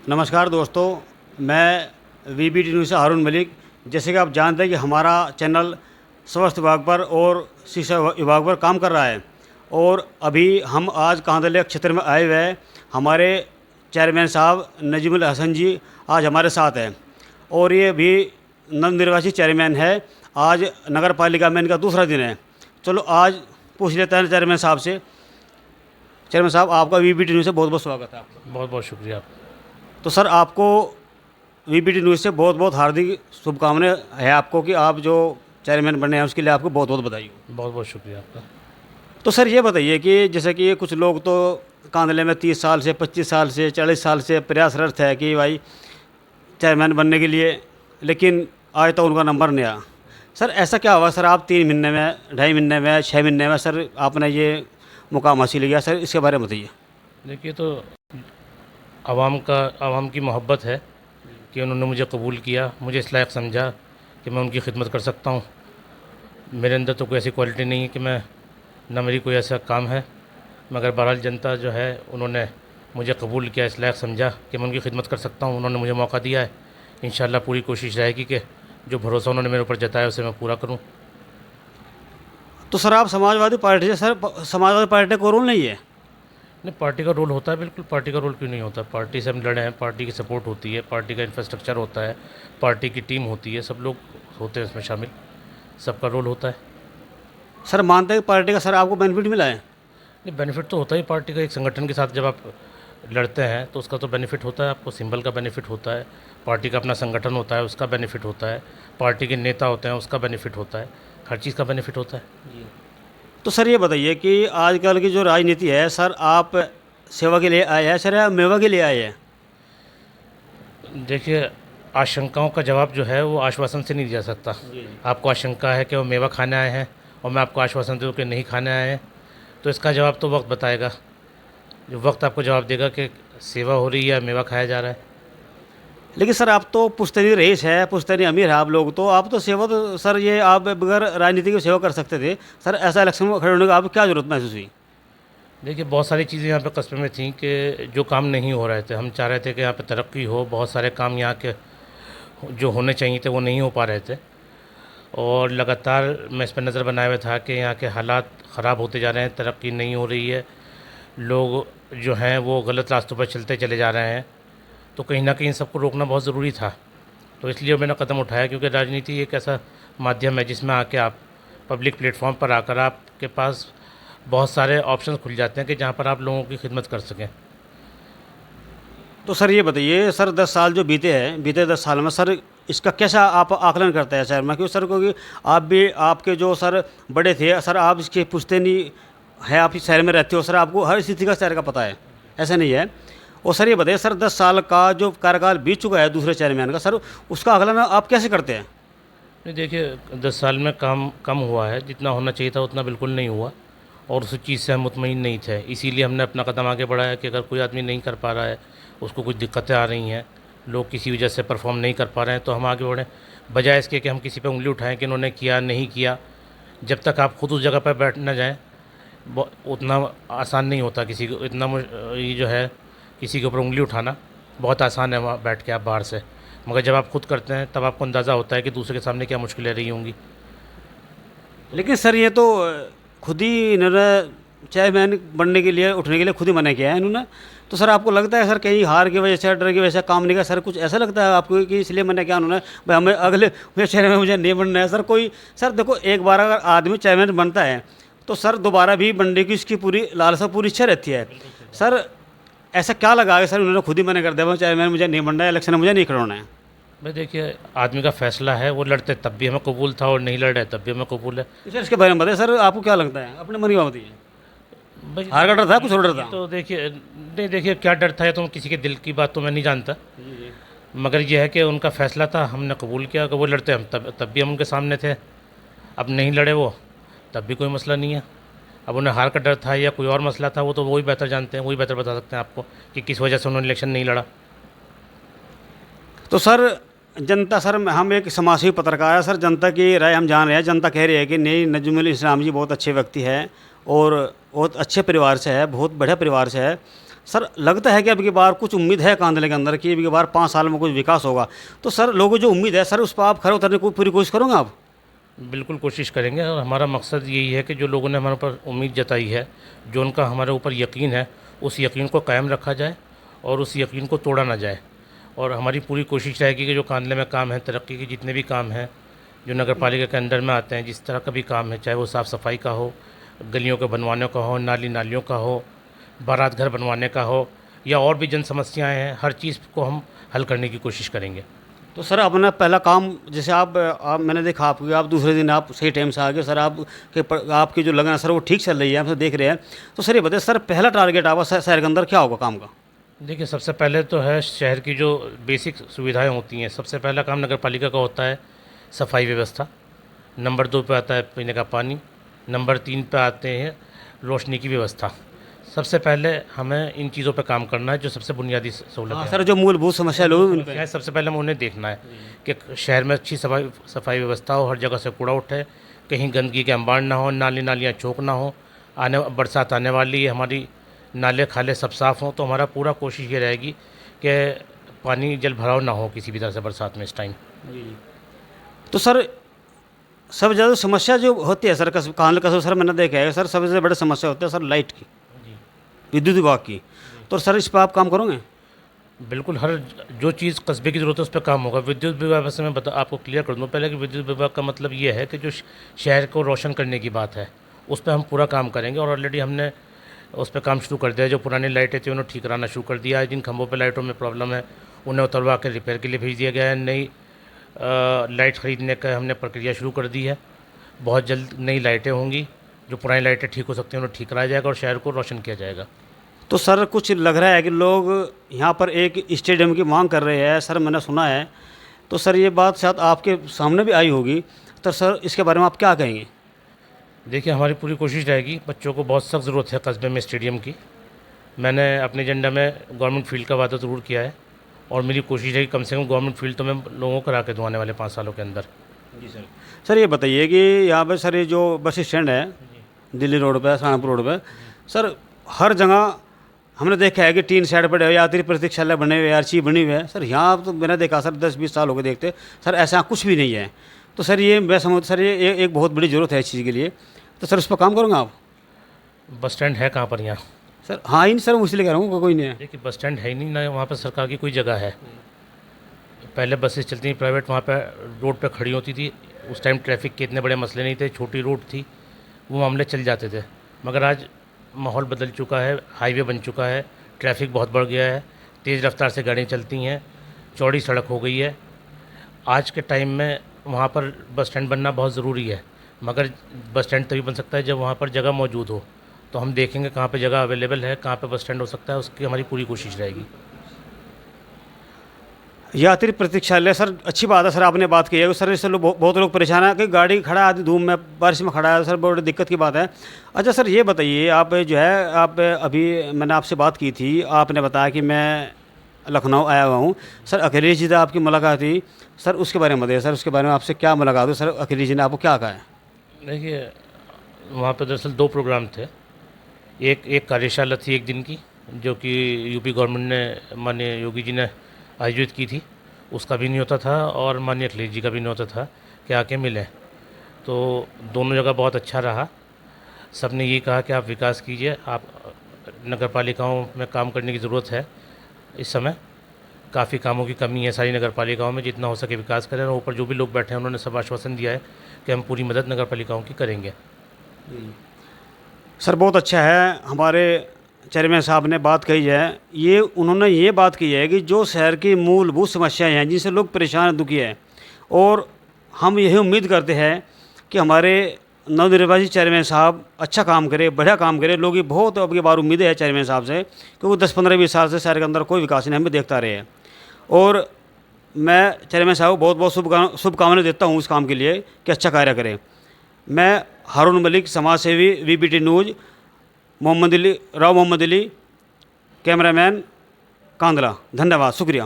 नमस्कार दोस्तों, मैं वीबीटी न्यूज़ से हारून मलिक। जैसे कि आप जानते हैं कि हमारा चैनल स्वास्थ्य विभाग पर और शिक्षा विभाग पर काम कर रहा है और अभी हम आज कांदले क्षेत्र में आए हुए हैं। हमारे चेयरमैन साहब नजीमुल हसन जी आज हमारे साथ हैं और ये भी नवनिर्वाचित चेयरमैन है। आज नगर पालिका में इनका दूसरा दिन है। चलो आज पूछ लेते हैं चेयरमैन साहब से। चेयरमैन साहब, आपका वीबीटी न्यूज़ से बहुत बहुत स्वागत है। आपका बहुत बहुत शुक्रिया। तो सर, आपको वीबीटी न्यूज़ से बहुत बहुत हार्दिक शुभकामनाएं है आपको कि आप जो चेयरमैन बने हैं उसके लिए आपको बहुत बहुत बधाई हो। बहुत बहुत शुक्रिया आपका। तो सर ये बताइए कि जैसे कि कुछ लोग तो कांदले में 30 साल से 25 साल से 40 साल से प्रयासरत है कि भाई चेयरमैन बनने के लिए, लेकिन आज तक उनका नंबर नहीं आया। सर ऐसा क्या हुआ सर, आप 3 महीने में, 2.5 महीने में, 6 महीने में सर आपने ये मुकाम हासिल किया? सर इसके बारे में बताइए। देखिए, तो आवाम की मोहब्बत है कि उन्होंने मुझे कबूल किया, मुझे इस लायक समझा कि मैं उनकी खिदमत कर सकता हूँ। मेरे अंदर तो कोई ऐसी क्वालिटी नहीं है कि मैं, ना मेरी कोई ऐसा काम है, मगर बहरहाल जनता जो है उन्होंने मुझे कबूल किया, इस लायक समझा कि मैं उनकी खिदमत कर सकता हूँ। उन्होंने मुझे मौका दिया है। इंशाअल्लाह पूरी कोशिश रहेगी कि जो भरोसा उन्होंने मेरे ऊपर जताया उसे मैं पूरा करूँ। तो सर आप समाजवादी पार्टी से, सर समाजवादी पार्टी को रोल नहीं है? नहीं, पार्टी का रोल होता है, बिल्कुल। पार्टी का रोल क्यों नहीं होता? पार्टी से हम लड़े हैं, पार्टी की सपोर्ट होती है, पार्टी का इंफ्रास्ट्रक्चर होता है, पार्टी की टीम होती है, सब लोग होते हैं इसमें शामिल, सबका रोल होता है। सर मानते हैं कि पार्टी का सर आपको बेनिफिट मिला है? नहीं, बेनिफिट तो होता ही पार्टी का। एक संगठन के साथ जब आप लड़ते हैं तो उसका तो बेनिफिट होता है, आपको सिंबल का बेनिफिट होता है, पार्टी का अपना संगठन होता है उसका बेनिफिट होता है, पार्टी के नेता होते हैं उसका बेनिफिट होता है, हर चीज़ का बेनिफिट होता है। तो सर ये बताइए कि आजकल की जो राजनीति है सर, आप सेवा के लिए आए हैं सर या मेवा के लिए आए हैं? देखिए, आशंकाओं का जवाब जो है वो आश्वासन से नहीं दिया सकता। आपको आशंका है कि वो मेवा खाने आए हैं और मैं आपको आश्वासन दूँ कि नहीं खाने आए हैं, तो इसका जवाब तो वक्त बताएगा। जो वक्त आपको जवाब देगा कि सेवा हो रही है या मेवा खाया जा रहा है। लेकिन सर आप तो पुश्तैनी रईस है, पुश्तैनी अमीर है आप लोग, तो आप तो सेवा तो सर ये आप बगैर राजनीति की सेवा कर सकते थे। सर ऐसा इलेक्शन में खड़े होने का आपको क्या ज़रूरत महसूस हुई? देखिए, बहुत सारी चीज़ें यहाँ पे कस्बे में थी कि जो काम नहीं हो रहे थे। हम चाह रहे थे कि यहाँ पे तरक्की हो, बहुत सारे काम यहाँ के जो होने चाहिए थे वो नहीं हो पा रहे थे और लगातार मैं इस पर नज़र बनाए हुए था कि यहाँ के हालात ख़राब होते जा रहे हैं, तरक्की नहीं हो रही है, लोग जो हैं वो गलत रास्तों पर चलते चले जा रहे हैं। तो कहीं ना कहीं सबको रोकना बहुत ज़रूरी था, तो इसलिए मैंने कदम उठाया, क्योंकि राजनीति एक ऐसा माध्यम है जिसमें आके आप पब्लिक प्लेटफॉर्म पर आकर आपके पास बहुत सारे ऑप्शन खुल जाते हैं कि जहाँ पर आप लोगों की खिदमत कर सकें। तो सर ये बताइए सर, 10 साल जो बीते हैं, बीते 10 साल में सर इसका कैसा आप आकलन करते हैं सर? मैं क्यों सर, क्योंकि आप भी, आपके जो सर बड़े थे सर, आप इसके पुश्तैनी है, आप इस शहर में रहते हो सर, आपको हर स्थिति का शहर का पता है, ऐसा नहीं है? और सर ये बताइए सर, 10 साल का जो कार्यकाल बीत चुका है दूसरे चेयरमैन का, सर उसका आकलन आप कैसे करते हैं? नहीं, देखिए, 10 साल में काम कम हुआ है, जितना होना चाहिए था उतना बिल्कुल नहीं हुआ और उस चीज़ से हम मुतमईन नहीं थे। इसीलिए हमने अपना कदम आगे बढ़ाया कि अगर कोई आदमी नहीं कर पा रहा है, उसको कुछ दिक्कतें आ रही हैं, लोग किसी वजह से परफॉर्म नहीं कर पा रहे हैं, तो हम आगे बढ़ें, बजाय इसके कि हम किसी पे उंगली उठाएं कि इन्होंने किया नहीं किया। जब तक आप खुद उस जगह पर बैठ न जाएँ, उतना आसान नहीं होता किसी को, इतना ये जो है किसी के ऊपर उंगली उठाना बहुत आसान है वहाँ बैठ के आप बाहर से, मगर जब आप खुद करते हैं तब आपको अंदाज़ा होता है कि दूसरे के सामने क्या मुश्किलें रही होंगी। लेकिन सर ये तो खुद ही इन्होंने चेयरमैन बनने के लिए, उठने के लिए खुद ही मना किया है इन्होंने। तो सर आपको लगता है सर कहीं हार की वजह से, डर की वजह से काम नहीं किया सर, कुछ ऐसा लगता है आपको कि इसलिए मना किया उन्होंने, भाई हमें अगले शहर में मुझे नहीं बनना है? सर कोई, सर देखो, एक बार अगर आदमी चेयरमैन बनता है तो सर दोबारा भी बनने की उसकी पूरी लालसा, पूरी इच्छा रहती है। सर ऐसा क्या लगा कि सर उन्होंने खुद ही मना कर दिया, चेयरमैन मुझे नहीं बनना है, इलेक्शन में मुझे नहीं खड़ा होना है? भाई देखिए, आदमी का फ़ैसला है, वो लड़ते तब भी हमें कबूल था और नहीं लड़ रहे तब भी हमें कबूल है। सर इसके बारे में बताइए सर, आपको क्या लगता है? अपने मन की बात बताइए। भाई हार का डर था, कुछ और डर था? तो देखिए, नहीं, देखिए क्या डर था, या तो किसी के दिल की बात तो मैं नहीं जानता, मगर यह है कि उनका फ़ैसला था, हमने कबूल किया कि वो लड़ते, हम तब भी हम उनके सामने थे। अब नहीं लड़े वो, तब भी कोई मसला नहीं है। अब उन्हें हार का डर था या कोई और मसला था, वो तो वही बेहतर जानते हैं, वही बेहतर बता सकते हैं आपको कि किस वजह से उन्होंने इलेक्शन नहीं लड़ा। तो सर जनता, सर हम एक समाजसेवी पत्रकार है सर, जनता की राय हम जान रहे हैं। जनता कह रही है कि नहीं, नजमुल इस्लाम जी बहुत अच्छे व्यक्ति हैं और बहुत अच्छे परिवार से है, बहुत बढ़िया परिवार से है। सर लगता है कि अब की बार कुछ उम्मीद है कांधले के अंदर कि अब की बार 5 साल में कुछ विकास होगा, तो सर लोगों जो उम्मीद है सर उस पर आप खरे उतरने की पूरी कोशिश करोगे आप? बिल्कुल कोशिश करेंगे और हमारा मकसद यही है कि जो लोगों ने हमारे ऊपर उम्मीद जताई है, जो उनका हमारे ऊपर यकीन है, उस यकीन को कायम रखा जाए और उस यकीन को तोड़ा ना जाए। और हमारी पूरी कोशिश रहेगी कि जो कांधले में काम है, तरक्की के जितने भी काम हैं जो नगर पालिका के अंडर में आते हैं, जिस तरह का भी काम है, चाहे वो साफ़ सफाई का हो, गलियों के बनवाने का हो, नालियों का हो, बारात घर बनवाने का हो, या और भी जन समस्याएँ हैं, हर चीज़ को हम हल करने की कोशिश करेंगे। तो सर अपना पहला काम जैसे आप मैंने देखा आपकी आप दूसरे दिन आप सही टाइम से आ गए सर, आपकी जो लगन है सर वो ठीक चल रही है, आप तो देख रहे हैं। तो सर ये बताइए सर पहला टारगेट आपका शहर के अंदर क्या होगा काम का? देखिए, सबसे पहले तो है शहर की जो बेसिक सुविधाएं होती हैं, सबसे पहला काम नगर पालिका का होता है सफाई व्यवस्था। नंबर 2 पे आता है पीने का पानी। नंबर 3 पे आते हैं रोशनी की व्यवस्था। सबसे पहले हमें इन चीज़ों पे काम करना है, जो सबसे बुनियादी सहूलत हाँ है। सर, जो मूलभूत समस्या लोग उन पे है, सबसे पहले हमें उन्हें देखना है कि शहर में अच्छी सफाई व्यवस्था हो, हर जगह से कूड़ा उठे, कहीं गंदगी के अंबार ना हो, नालियाँ चौक ना हो। बरसात आने वाली है, हमारी नाले खाले सब साफ़ हों, तो हमारा पूरा कोशिश ये रहेगी कि पानी जल भराव ना हो किसी भी तरह से बरसात में इस टाइम। तो सर सबसे ज़्यादा समस्या जो होती है सर कानल कस्बे सर मैंने देखा है सर, सबसे बड़ी समस्या होती है सर लाइट की, विद्युत विभाग की। तो सर इस पर आप काम करोगे? बिल्कुल, हर जो चीज़ कस्बे की ज़रूरत है उस पर काम होगा। विद्युत विभाग से मैं आपको क्लियर कर दूँ पहले कि विद्युत विभाग का मतलब ये है कि जो शहर को रोशन करने की बात है, उस पर हम पूरा काम करेंगे और ऑलरेडी हमने उस पर काम शुरू कर दिया है। जो पुरानी लाइटें थी उन्हें ठीक कराना शुरू कर दिया है। जिन खंभों पर लाइटों में प्रॉब्लम है उन्हें उतरवा के रिपेयर के लिए भेज दिया गया है। नई लाइट ख़रीदने का हमने प्रक्रिया शुरू कर दी है। बहुत जल्द नई लाइटें होंगी, जो पुरानी लाइटें ठीक हो सकती हैं उन्हें ठीक कराया जाएगा और शहर को रोशन किया जाएगा। तो सर कुछ लग रहा है कि लोग यहाँ पर एक स्टेडियम की मांग कर रहे हैं सर, मैंने सुना है। तो सर ये बात शायद आपके सामने भी आई होगी, तो सर इसके बारे में आप क्या कहेंगे? देखिए, हमारी पूरी कोशिश रहेगी, बच्चों को बहुत सख्त ज़रूरत है कस्बे में स्टेडियम की। मैंने अपने एजेंडा में गवर्नमेंट फील्ड का वादा ज़रूर किया है और मेरी कोशिश है कि कम से कम गवर्नमेंट फील्ड तो मैं लोगों को करा के दूँ आने वाले 5 सालों के अंदर। जी सर। सर ये बताइए कि यहाँ पर सर ये जो बस स्टैंड है दिल्ली रोड पर, सहारनपुर रोड पर, सर हर जगह हमने देखा है कि 3 साइड पर यात्री प्रतीक्षालय बने हुए, आरची बनी हुई है सर। यहाँ तो मैंने देखा सर 10-20 साल हो गए देखते सर, ऐसा कुछ भी नहीं है। तो सर ये मैं समझ सर ये एक बहुत बड़ी ज़रूरत है इस चीज़ के लिए। तो सर उस पर काम करोगे आप? बस स्टैंड है कहाँ पर यहाँ? सर हाँ ही नहीं सर, मैं इसलिए कह रहा हूँ कोई नहीं है। देखिए, बस स्टैंड है ही नहीं ना, वहाँ पर सरकार की कोई जगह है। पहले बसेस चलती थी प्राइवेट, वहाँ पर रोड पर खड़ी होती थी। उस टाइम ट्रैफिक के इतने बड़े मसले नहीं थे, छोटी रोड थी, वो मामले चल जाते थे। मगर आज माहौल बदल चुका है, हाईवे बन चुका है, ट्रैफिक बहुत बढ़ गया है, तेज़ रफ्तार से गाड़ियाँ चलती हैं, चौड़ी सड़क हो गई है। आज के टाइम में वहाँ पर बस स्टैंड बनना बहुत ज़रूरी है, मगर बस स्टैंड तभी बन सकता है जब वहाँ पर जगह मौजूद हो। तो हम देखेंगे कहाँ पे जगह अवेलेबल है, कहाँ पे बस स्टैंड हो सकता है, उसकी हमारी पूरी कोशिश रहेगी। यात्री प्रतीक्षालय सर अच्छी बात है सर, आपने बात की है सर। इससे लोग बहुत लोग परेशान है कि गाड़ी खड़ा है आधी धूप में, बारिश में खड़ा है सर, बड़ी दिक्कत की बात है। अच्छा सर ये बताइए, आप जो है आप अभी मैंने आपसे बात की थी, आपने बताया कि मैं लखनऊ आया हुआ हूँ सर। अखिलेश जी से आपकी मुलाकात हुई सर, उसके बारे में बताइए सर, उसके बारे में आपसे क्या मुलाकात हुई सर, अखिलेश जी ने आपको क्या कहा है? देखिए, वहाँ पर दरअसल 2 प्रोग्राम थे। एक कार्यशाला थी 1 दिन की, जो कि यूपी गवर्नमेंट ने, माननीय योगी जी ने आयोजित की थी, उसका भी न्योता था और माननीय अखिलेश जी का भी न्योता था कि आके मिलें। तो दोनों जगह बहुत अच्छा रहा। सब ने ये कहा कि आप विकास कीजिए, आप नगर पालिकाओं में काम करने की ज़रूरत है। इस समय काफ़ी कामों की कमी है सारी नगर पालिकाओं में, जितना हो सके विकास करें। और ऊपर जो भी लोग बैठे हैं उन्होंने सब आश्वासन दिया है कि हम पूरी मदद नगर पालिकाओं की करेंगे। सर बहुत अच्छा है, हमारे चेयरमैन साहब ने बात कही है, ये उन्होंने ये बात की है कि जो शहर की मूलभूत समस्याएं हैं जिनसे लोग परेशान दुखी हैं, और हम यही उम्मीद करते हैं कि हमारे नवनिर्वाचित चेयरमैन साहब अच्छा काम करें, बढ़िया काम करें। लोग ये बहुत अब की बार उम्मीदें हैं चेयरमैन साहब से, क्योंकि 10-15-20 साल से शहर के अंदर कोई विकास नहीं हमें देखता रहे हैं। और मैं चेयरमैन साहब को बहुत बहुत शुभकामनाएं देता हूँ इस काम के लिए कि अच्छा कार्य करें। मैं हारून मलिक, समाज सेवी, VBT news, Rao Mohammad Ali, cameraman, Kandla. धन्यवाद, शुक्रिया।